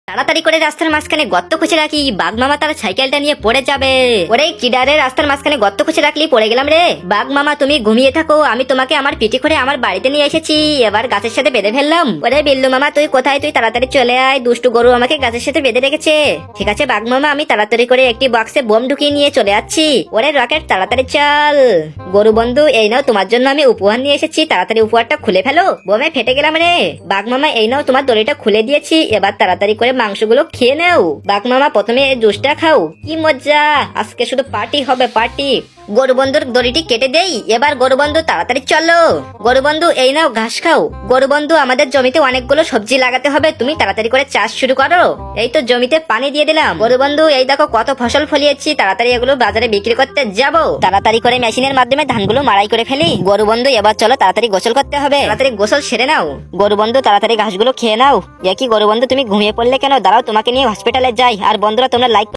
তাড়াতাড়ি করে রাস্তার মাঝখানে গর্ত খুঁজে রাখি, বাঘ মামা তার সাইকেলটা নিয়ে পড়ে যাবে। ওরে চিডারে, রাস্তার মাঝখানে গর্ত খুঁজে রাখলি, পড়ে গেলাম রে। বাঘ মামা তুমি ঘুমিয়ে থাকো, আমি তোমাকে আমার পিঠে করে আমার বাড়িতে নিয়ে এসেছি, এবার গাছের সাথে বেঁধে ফেললাম। ওরে বিল্লু মামা তুই কোথায়? তুই তাড়াতাড়ি চলে আয়, দুষ্টু গরু আমাকে গাছের সাথে বেঁধে রেখেছে। ঠিক আছে বাঘ মামা, আমি তাড়াতাড়ি করে একটি বক্সে বোম ঢুকিয়ে নিয়ে চলে যাচ্ছি। ওরে রকেট তাড়াতাড়ি চল। গরু বন্ধু এই নাও, তোমার জন্য আমি উপহার নিয়ে এসেছি, তাড়াতাড়ি উপহারটা খুলে ফেলো। বোমে ফেটে গেলাম রে। বাঘ মামা এই নাও, তোমার দড়িটা খুলে দিয়েছি, এবার তাড়াতাড়ি করে মাংসগুলো খেয়ে নাও। বাঘ মামা প্রথমে এই জুসটা খাও, কি মজা, আজকে শুধু পার্টি হবে পার্টি। গরু বন্ধুর দড়িটি কেটে দেই, এবার গরু বন্ধু তাড়াতাড়ি চলো। গরু বন্ধু এই নাও ঘাস খাও। গরু বন্ধু আমাদের জমিতে অনেকগুলো সবজি লাগাতে হবে, তুমি তাড়াতাড়ি করে চাষ শুরু করো। এই তো জমিতে পানি দিয়ে দিলাম। গরু বন্ধু এই দেখো কত ফসল ফলিয়েছি, তাড়াতাড়ি এগুলো বাজারে বিক্রি করতে যাব। তাড়াতাড়ি করে মেশিনের মাধ্যমে ধানগুলো মাড়াই করে ফেলি। গরু বন্ধু এবার চলো তাড়াতাড়ি গোসল করতে হবে, তাড়াতাড়ি গোসল সেরে নাও। গরু বন্ধু তাড়াতাড়ি ঘাসগুলো খেয়ে নাও। কি গরু বন্ধু তুমি ঘুমিয়ে পড়লে কেন? দাঁড়াও তোমাকে নিয়ে হসপিটালে যাই। আর বন্ধুরা তোমরা লাইক